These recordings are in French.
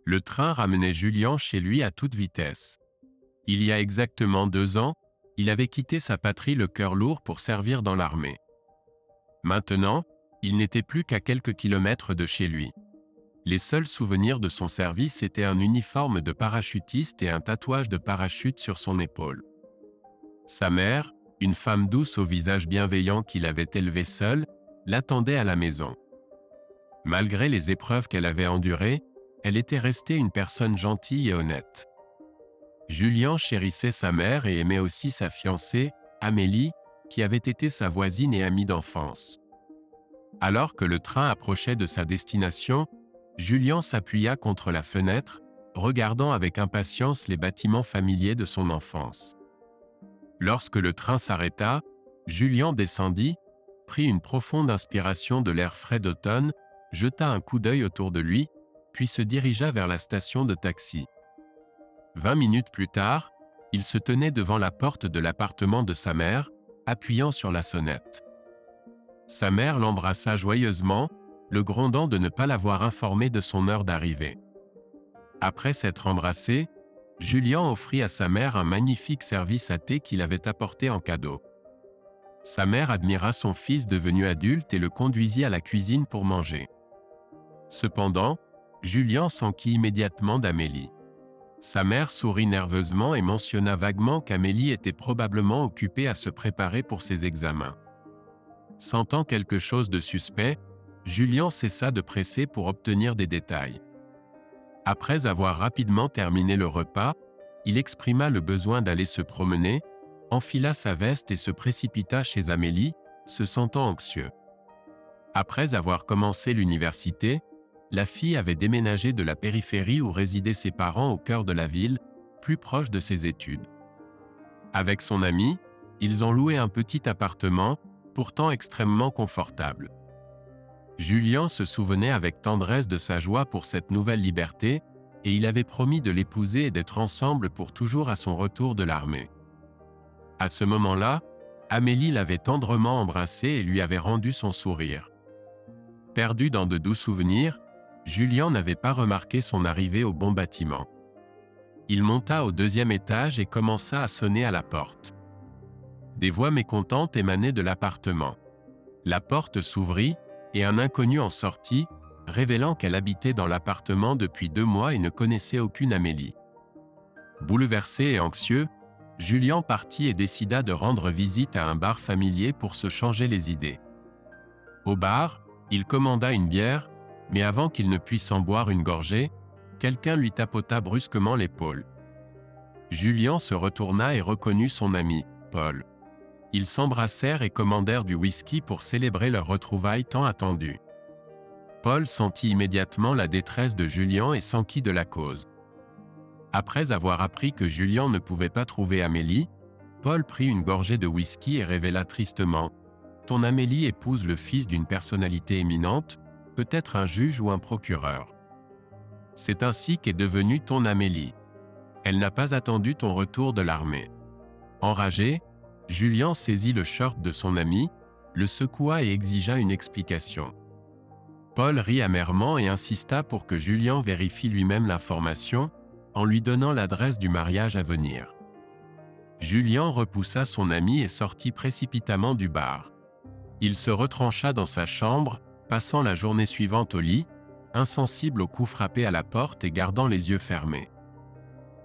Le train ramenait Julien chez lui à toute vitesse. Il y a exactement 2 ans, il avait quitté sa patrie le cœur lourd pour servir dans l'armée. Maintenant, il n'était plus qu'à quelques kilomètres de chez lui. Les seuls souvenirs de son service étaient un uniforme de parachutiste et un tatouage de parachute sur son épaule. Sa mère, une femme douce au visage bienveillant qu'il avait élevée seule, l'attendait à la maison. Malgré les épreuves qu'elle avait endurées, elle était restée une personne gentille et honnête. Julien chérissait sa mère et aimait aussi sa fiancée, Amélie, qui avait été sa voisine et amie d'enfance. Alors que le train approchait de sa destination, Julien s'appuya contre la fenêtre, regardant avec impatience les bâtiments familiers de son enfance. Lorsque le train s'arrêta, Julien descendit, prit une profonde inspiration de l'air frais d'automne, jeta un coup d'œil autour de lui, puis se dirigea vers la station de taxi. 20 minutes plus tard, il se tenait devant la porte de l'appartement de sa mère, appuyant sur la sonnette. Sa mère l'embrassa joyeusement, le grondant de ne pas l'avoir informé de son heure d'arrivée. Après s'être embrassé, Julien offrit à sa mère un magnifique service à thé qu'il avait apporté en cadeau. Sa mère admira son fils devenu adulte et le conduisit à la cuisine pour manger. Cependant, Julien s'enquit immédiatement d'Amélie. Sa mère sourit nerveusement et mentionna vaguement qu'Amélie était probablement occupée à se préparer pour ses examens. Sentant quelque chose de suspect, Julien cessa de presser pour obtenir des détails. Après avoir rapidement terminé le repas, il exprima le besoin d'aller se promener, enfila sa veste et se précipita chez Amélie, se sentant anxieux. Après avoir commencé l'université, la fille avait déménagé de la périphérie où résidaient ses parents au cœur de la ville, plus proche de ses études. Avec son ami, ils ont loué un petit appartement, pourtant extrêmement confortable. Julien se souvenait avec tendresse de sa joie pour cette nouvelle liberté, et il avait promis de l'épouser et d'être ensemble pour toujours à son retour de l'armée. À ce moment-là, Amélie l'avait tendrement embrassé et lui avait rendu son sourire. Perdu dans de doux souvenirs, Julien n'avait pas remarqué son arrivée au bon bâtiment. Il monta au 2e étage et commença à sonner à la porte. Des voix mécontentes émanaient de l'appartement. La porte s'ouvrit, et un inconnu en sortit, révélant qu'elle habitait dans l'appartement depuis 2 mois et ne connaissait aucune Amélie. Bouleversé et anxieux, Julien partit et décida de rendre visite à un bar familier pour se changer les idées. Au bar, il commanda une bière, mais avant qu'il ne puisse en boire une gorgée, quelqu'un lui tapota brusquement l'épaule. Julien se retourna et reconnut son ami, Paul. Ils s'embrassèrent et commandèrent du whisky pour célébrer leur retrouvaille tant attendue. Paul sentit immédiatement la détresse de Julien et s'enquit de la cause. Après avoir appris que Julien ne pouvait pas trouver Amélie, Paul prit une gorgée de whisky et révéla tristement « Ton Amélie épouse le fils d'une personnalité éminente, peut-être un juge ou un procureur. C'est ainsi qu'est devenue ton Amélie. Elle n'a pas attendu ton retour de l'armée. » Enragé, Julien saisit le short de son ami, le secoua et exigea une explication. Paul rit amèrement et insista pour que Julien vérifie lui-même l'information, en lui donnant l'adresse du mariage à venir. Julien repoussa son ami et sortit précipitamment du bar. Il se retrancha dans sa chambre, passant la journée suivante au lit, insensible aux coups frappés à la porte et gardant les yeux fermés.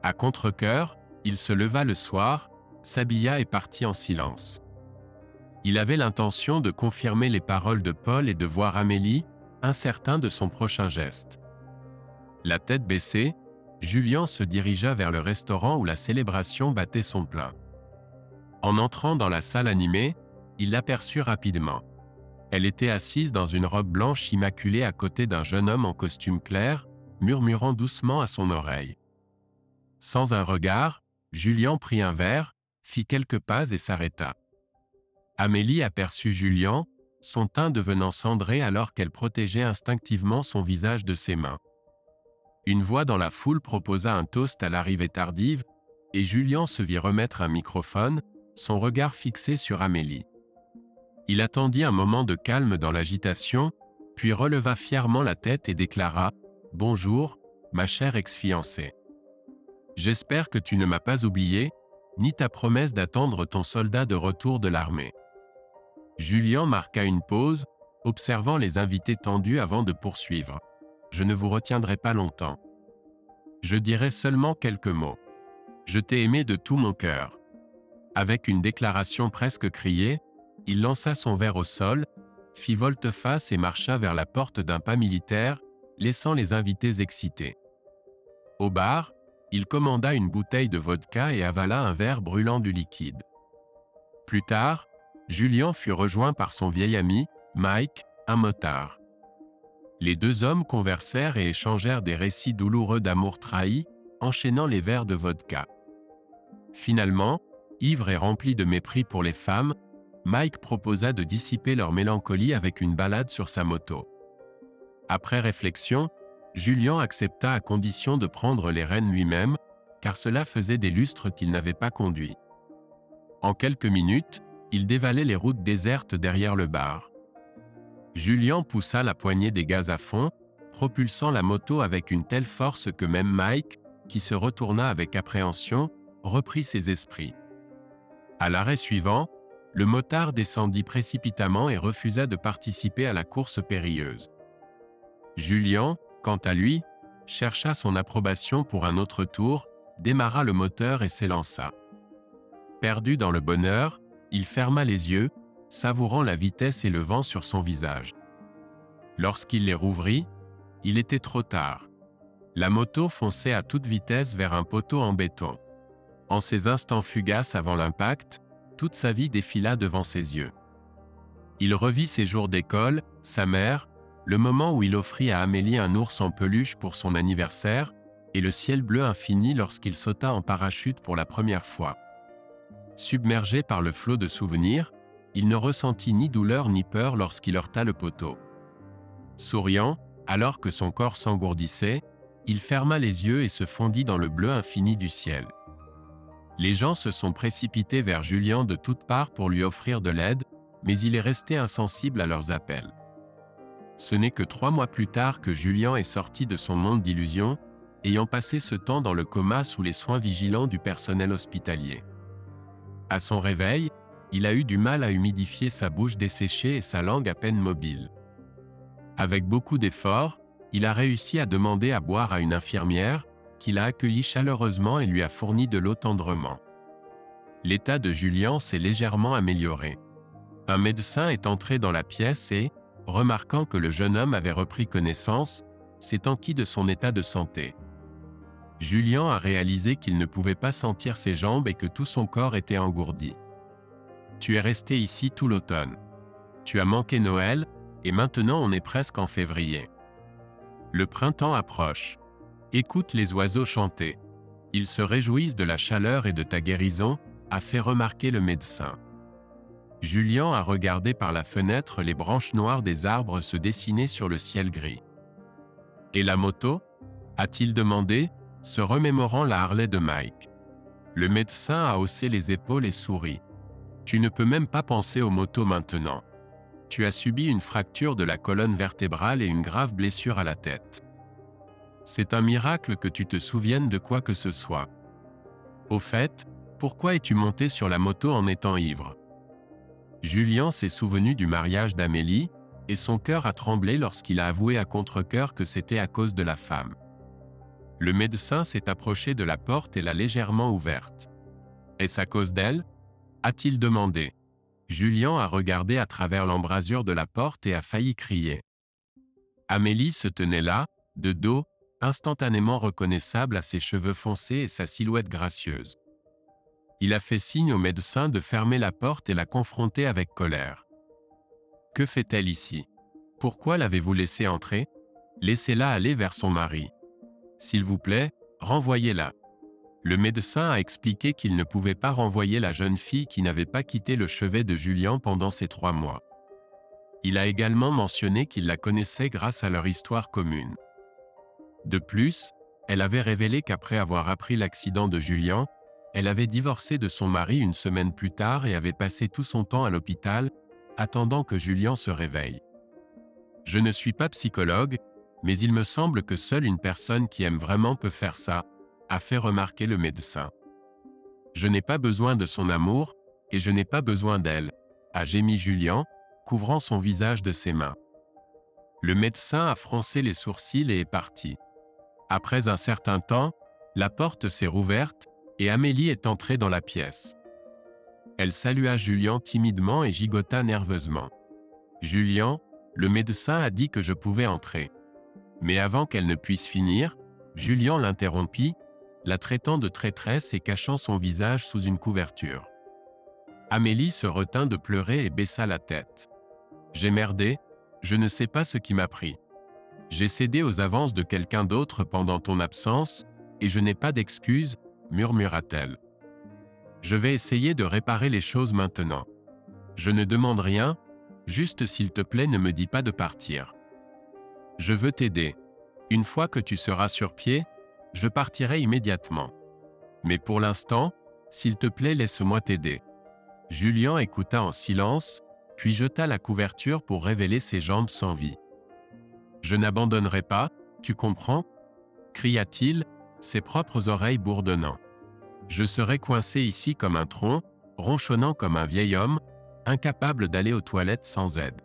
À contre-cœur, il se leva le soir, s'habilla et partit en silence. Il avait l'intention de confirmer les paroles de Paul et de voir Amélie, incertain de son prochain geste. La tête baissée, Julien se dirigea vers le restaurant où la célébration battait son plein. En entrant dans la salle animée, il l'aperçut rapidement. Elle était assise dans une robe blanche immaculée à côté d'un jeune homme en costume clair, murmurant doucement à son oreille. Sans un regard, Julien prit un verre, fit quelques pas et s'arrêta. Amélie aperçut Julien, son teint devenant cendré alors qu'elle protégeait instinctivement son visage de ses mains. Une voix dans la foule proposa un toast à l'arrivée tardive, et Julien se vit remettre un microphone, son regard fixé sur Amélie. Il attendit un moment de calme dans l'agitation, puis releva fièrement la tête et déclara « Bonjour, ma chère ex-fiancée. J'espère que tu ne m'as pas oublié, ni ta promesse d'attendre ton soldat de retour de l'armée. » Julian marqua une pause, observant les invités tendus avant de poursuivre. « Je ne vous retiendrai pas longtemps. Je dirai seulement quelques mots. Je t'ai aimé de tout mon cœur. » Avec une déclaration presque criée, il lança son verre au sol, fit volte-face et marcha vers la porte d'un pas militaire, laissant les invités excités. Au bar, il commanda une bouteille de vodka et avala un verre brûlant du liquide. Plus tard, Julian fut rejoint par son vieil ami, Mike, un motard. Les deux hommes conversèrent et échangèrent des récits douloureux d'amour trahi, enchaînant les verres de vodka. Finalement, ivre et rempli de mépris pour les femmes, Mike proposa de dissiper leur mélancolie avec une balade sur sa moto. Après réflexion, Julian accepta à condition de prendre les rênes lui-même, car cela faisait des lustres qu'il n'avait pas conduit. En quelques minutes, il dévalait les routes désertes derrière le bar. Julian poussa la poignée des gaz à fond, propulsant la moto avec une telle force que même Mike, qui se retourna avec appréhension, reprit ses esprits. À l'arrêt suivant, le motard descendit précipitamment et refusa de participer à la course périlleuse. Julian, quant à lui, chercha son approbation pour un autre tour, démarra le moteur et s'élança. Perdu dans le bonheur, il ferma les yeux, savourant la vitesse et le vent sur son visage. Lorsqu'il les rouvrit, il était trop tard. La moto fonçait à toute vitesse vers un poteau en béton. En ces instants fugaces avant l'impact, toute sa vie défila devant ses yeux. Il revit ses jours d'école, sa mère, le moment où il offrit à Amélie un ours en peluche pour son anniversaire, et le ciel bleu infini lorsqu'il sauta en parachute pour la première fois. Submergé par le flot de souvenirs, il ne ressentit ni douleur ni peur lorsqu'il heurta le poteau. Souriant, alors que son corps s'engourdissait, il ferma les yeux et se fondit dans le bleu infini du ciel. Les gens se sont précipités vers Julian de toutes parts pour lui offrir de l'aide, mais il est resté insensible à leurs appels. Ce n'est que 3 mois plus tard que Julian est sorti de son monde d'illusions, ayant passé ce temps dans le coma sous les soins vigilants du personnel hospitalier. À son réveil, il a eu du mal à humidifier sa bouche desséchée et sa langue à peine mobile. Avec beaucoup d'efforts, il a réussi à demander à boire à une infirmière, qui l'a accueilli chaleureusement et lui a fourni de l'eau tendrement. L'état de Julian s'est légèrement amélioré. Un médecin est entré dans la pièce et, remarquant que le jeune homme avait repris connaissance, s'est enquis de son état de santé. Julian a réalisé qu'il ne pouvait pas sentir ses jambes et que tout son corps était engourdi. « Tu es resté ici tout l'automne. Tu as manqué Noël, et maintenant on est presque en février. Le printemps approche. Écoute les oiseaux chanter. Ils se réjouissent de la chaleur et de ta guérison, » a fait remarquer le médecin. Julian a regardé par la fenêtre les branches noires des arbres se dessiner sur le ciel gris. « Et la moto ?» a-t-il demandé, se remémorant la Harley de Mike. Le médecin a haussé les épaules et sourit. « Tu ne peux même pas penser aux motos maintenant. Tu as subi une fracture de la colonne vertébrale et une grave blessure à la tête. C'est un miracle que tu te souviennes de quoi que ce soit. Au fait, pourquoi es-tu monté sur la moto en étant ivre ?» Julian s'est souvenu du mariage d'Amélie, et son cœur a tremblé lorsqu'il a avoué à contre-cœur que c'était à cause de la femme. Le médecin s'est approché de la porte et l'a légèrement ouverte. « Est-ce à cause d'elle ?» a-t-il demandé. Julian a regardé à travers l'embrasure de la porte et a failli crier. Amélie se tenait là, de dos, instantanément reconnaissable à ses cheveux foncés et sa silhouette gracieuse. Il a fait signe au médecin de fermer la porte et l'a confronté avec colère. « Que fait-elle ici? Pourquoi l'avez-vous laissée entrer? Laissez-la aller vers son mari. S'il vous plaît, renvoyez-la. » Le médecin a expliqué qu'il ne pouvait pas renvoyer la jeune fille qui n'avait pas quitté le chevet de Julian pendant ces 3 mois. Il a également mentionné qu'il la connaissait grâce à leur histoire commune. De plus, elle avait révélé qu'après avoir appris l'accident de Julian, elle avait divorcé de son mari une semaine plus tard et avait passé tout son temps à l'hôpital, attendant que Julian se réveille. « Je ne suis pas psychologue, Mais il me semble que seule une personne qui aime vraiment peut faire ça, a fait remarquer le médecin. Je n'ai pas besoin de son amour, et je n'ai pas besoin d'elle, a gémi Julian, couvrant son visage de ses mains. Le médecin a froncé les sourcils et est parti. Après un certain temps, la porte s'est rouverte, et Amélie est entrée dans la pièce. Elle salua Julian timidement et gigota nerveusement. « Julian, le médecin a dit que je pouvais entrer. » Mais avant qu'elle ne puisse finir, Julian l'interrompit, la traitant de traîtresse et cachant son visage sous une couverture. Amélie se retint de pleurer et baissa la tête. « J'ai merdé, je ne sais pas ce qui m'a pris. J'ai cédé aux avances de quelqu'un d'autre pendant ton absence, et je n'ai pas d'excuses, murmura-t-elle. Je vais essayer de réparer les choses maintenant. Je ne demande rien, juste s'il te plaît ne me dis pas de partir. Je veux t'aider. Une fois que tu seras sur pied, je partirai immédiatement. Mais pour l'instant, s'il te plaît laisse-moi t'aider. » Julian écouta en silence, puis jeta la couverture pour révéler ses jambes sans vie. « Je n'abandonnerai pas, tu comprends ?» cria-t-il, ses propres oreilles bourdonnant. « Je serai coincé ici comme un tronc, ronchonnant comme un vieil homme, incapable d'aller aux toilettes sans aide.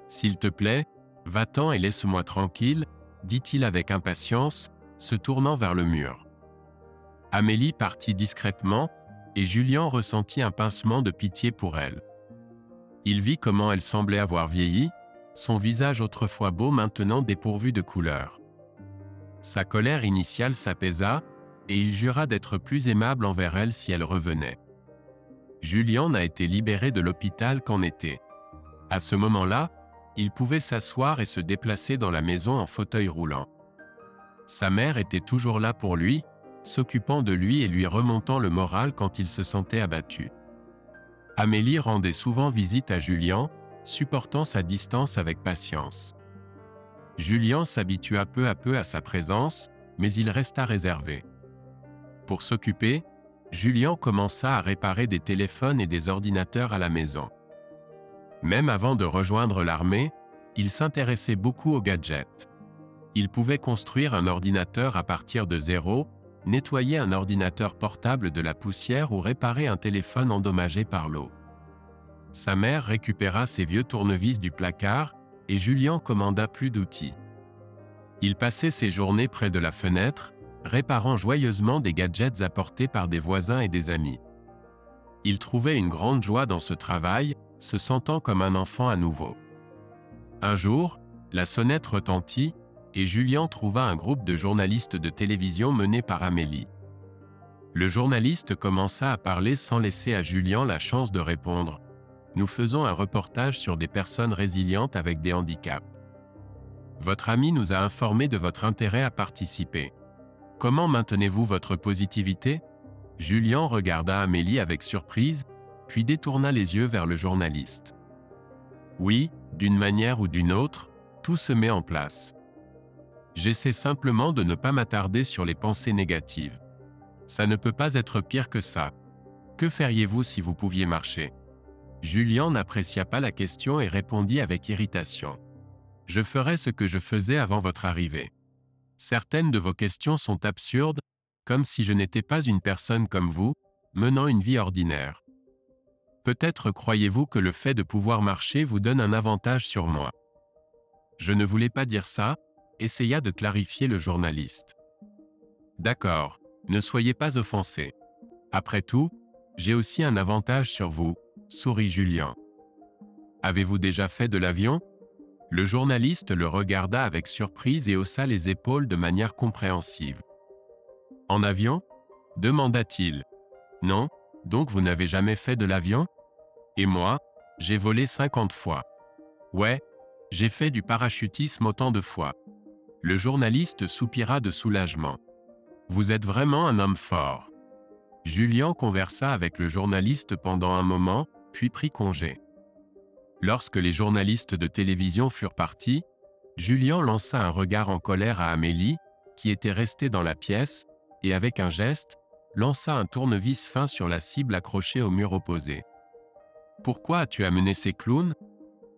S'il te plaît, va-t'en et laisse-moi tranquille, dit-il avec impatience, se tournant vers le mur. Amélie partit discrètement, et Julian ressentit un pincement de pitié pour elle. Il vit comment elle semblait avoir vieilli, son visage autrefois beau maintenant dépourvu de couleur. Sa colère initiale s'apaisa, et il jura d'être plus aimable envers elle si elle revenait. Julian n'a été libéré de l'hôpital qu'en été. À ce moment-là, il pouvait s'asseoir et se déplacer dans la maison en fauteuil roulant. Sa mère était toujours là pour lui, s'occupant de lui et lui remontant le moral quand il se sentait abattu. Amélie rendait souvent visite à Julian, supportant sa distance avec patience. Julian s'habitua peu à peu à sa présence, mais il resta réservé. Pour s'occuper, Julian commença à réparer des téléphones et des ordinateurs à la maison. Même avant de rejoindre l'armée, il s'intéressait beaucoup aux gadgets. Il pouvait construire un ordinateur à partir de zéro, nettoyer un ordinateur portable de la poussière ou réparer un téléphone endommagé par l'eau. Sa mère récupéra ses vieux tournevis du placard et Julian commanda plus d'outils. Il passait ses journées près de la fenêtre, réparant joyeusement des gadgets apportés par des voisins et des amis. Il trouvait une grande joie dans ce travail, se sentant comme un enfant à nouveau. Un jour, la sonnette retentit, et Julian trouva un groupe de journalistes de télévision mené par Amélie. Le journaliste commença à parler sans laisser à Julian la chance de répondre. « Nous faisons un reportage sur des personnes résilientes avec des handicaps. Votre ami nous a informé de votre intérêt à participer. Comment maintenez-vous votre positivité ?» Julian regarda Amélie avec surprise, puis détourna les yeux vers le journaliste. « Oui, d'une manière ou d'une autre, tout se met en place. J'essaie simplement de ne pas m'attarder sur les pensées négatives. Ça ne peut pas être pire que ça. Que feriez-vous si vous pouviez marcher ?» Julian n'apprécia pas la question et répondit avec irritation. « Je ferai ce que je faisais avant votre arrivée. Certaines de vos questions sont absurdes, comme si je n'étais pas une personne comme vous, menant une vie ordinaire. Peut-être croyez-vous que le fait de pouvoir marcher vous donne un avantage sur moi. » « Je ne voulais pas dire ça, » essaya de clarifier le journaliste. « D'accord, ne soyez pas offensé. Après tout, j'ai aussi un avantage sur vous, » sourit Julian. « Avez-vous déjà fait de l'avion ?» Le journaliste le regarda avec surprise et haussa les épaules de manière compréhensive. « En avion ?» demanda-t-il. « Non, donc vous n'avez jamais fait de l'avion ? Et moi, j'ai volé 50 fois. Ouais, j'ai fait du parachutisme autant de fois. » Le journaliste soupira de soulagement. « Vous êtes vraiment un homme fort. » Julian conversa avec le journaliste pendant un moment, puis prit congé. Lorsque les journalistes de télévision furent partis, Julian lança un regard en colère à Amélie, qui était restée dans la pièce, et avec un geste, lança un tournevis fin sur la cible accrochée au mur opposé. « Pourquoi as-tu amené ces clowns ?»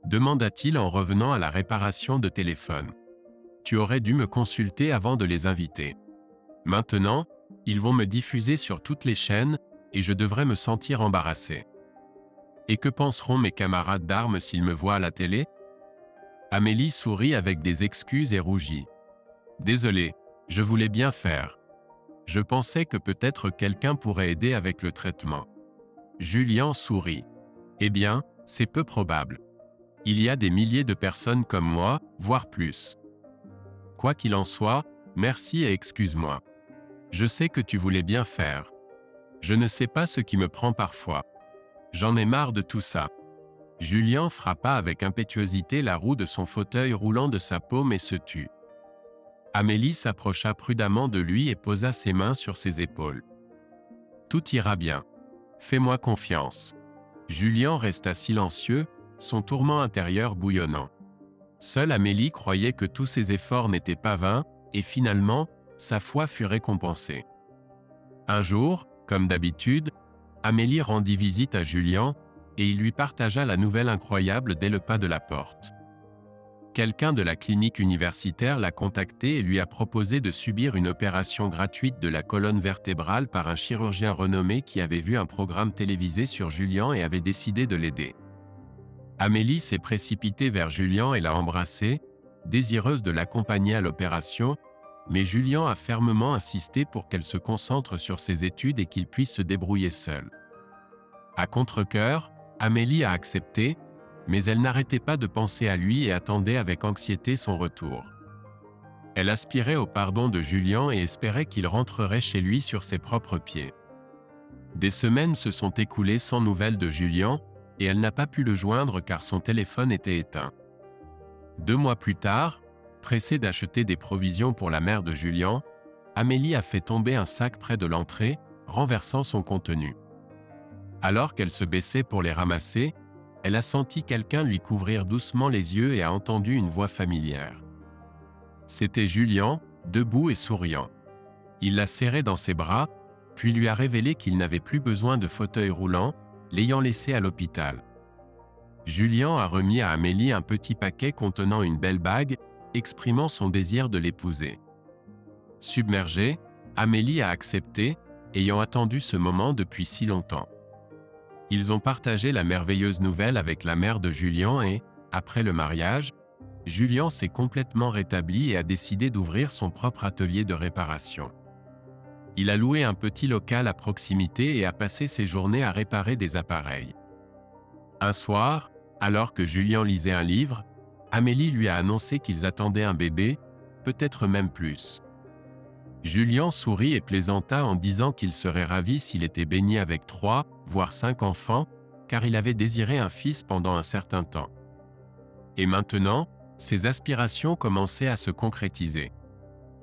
demanda-t-il en revenant à la réparation de téléphone. « Tu aurais dû me consulter avant de les inviter. Maintenant, ils vont me diffuser sur toutes les chaînes, et je devrais me sentir embarrassé. Et que penseront mes camarades d'armes s'ils me voient à la télé? Amélie sourit avec des excuses et rougit. Désolé, je voulais bien faire. Je pensais que peut-être quelqu'un pourrait aider avec le traitement. Julien sourit. Eh bien, c'est peu probable. Il y a des milliers de personnes comme moi, voire plus. Quoi qu'il en soit, merci et excuse-moi. Je sais que tu voulais bien faire. Je ne sais pas ce qui me prend parfois. J'en ai marre de tout ça. Julien frappa avec impétuosité la roue de son fauteuil roulant de sa paume et se tut. Amélie s'approcha prudemment de lui et posa ses mains sur ses épaules. Tout ira bien. Fais-moi confiance. Julien resta silencieux, son tourment intérieur bouillonnant. Seule Amélie croyait que tous ses efforts n'étaient pas vains, et finalement, sa foi fut récompensée. Un jour, comme d'habitude, Amélie rendit visite à Julien, et il lui partagea la nouvelle incroyable dès le pas de la porte. Quelqu'un de la clinique universitaire l'a contacté et lui a proposé de subir une opération gratuite de la colonne vertébrale par un chirurgien renommé qui avait vu un programme télévisé sur Julien et avait décidé de l'aider. Amélie s'est précipitée vers Julien et l'a embrassé, désireuse de l'accompagner à l'opération, mais Julien a fermement insisté pour qu'elle se concentre sur ses études et qu'il puisse se débrouiller seule. À contre-cœur, Amélie a accepté, mais elle n'arrêtait pas de penser à lui et attendait avec anxiété son retour. Elle aspirait au pardon de Julien et espérait qu'il rentrerait chez lui sur ses propres pieds. Des semaines se sont écoulées sans nouvelles de Julien, et elle n'a pas pu le joindre car son téléphone était éteint. 2 mois plus tard, pressée d'acheter des provisions pour la mère de Julien, Amélie a fait tomber un sac près de l'entrée, renversant son contenu. Alors qu'elle se baissait pour les ramasser, elle a senti quelqu'un lui couvrir doucement les yeux et a entendu une voix familière. C'était Julien, debout et souriant. Il l'a serrée dans ses bras, puis lui a révélé qu'il n'avait plus besoin de fauteuil roulant, l'ayant laissé à l'hôpital. Julien a remis à Amélie un petit paquet contenant une belle bague, exprimant son désir de l'épouser. Submergée, Amélie a accepté, ayant attendu ce moment depuis si longtemps. Ils ont partagé la merveilleuse nouvelle avec la mère de Julien et, après le mariage, Julien s'est complètement rétabli et a décidé d'ouvrir son propre atelier de réparation. Il a loué un petit local à proximité et a passé ses journées à réparer des appareils. Un soir, alors que Julien lisait un livre, Amélie lui a annoncé qu'ils attendaient un bébé, peut-être même plus. Julien sourit et plaisanta en disant qu'il serait ravi s'il était béni avec 3, voire 5 enfants, car il avait désiré un fils pendant un certain temps. Et maintenant, ses aspirations commençaient à se concrétiser.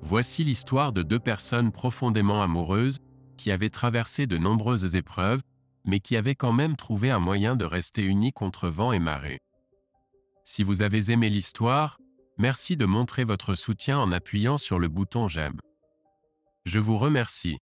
Voici l'histoire de 2 personnes profondément amoureuses, qui avaient traversé de nombreuses épreuves, mais qui avaient quand même trouvé un moyen de rester unis contre vent et marée. Si vous avez aimé l'histoire, merci de montrer votre soutien en appuyant sur le bouton j'aime. Je vous remercie.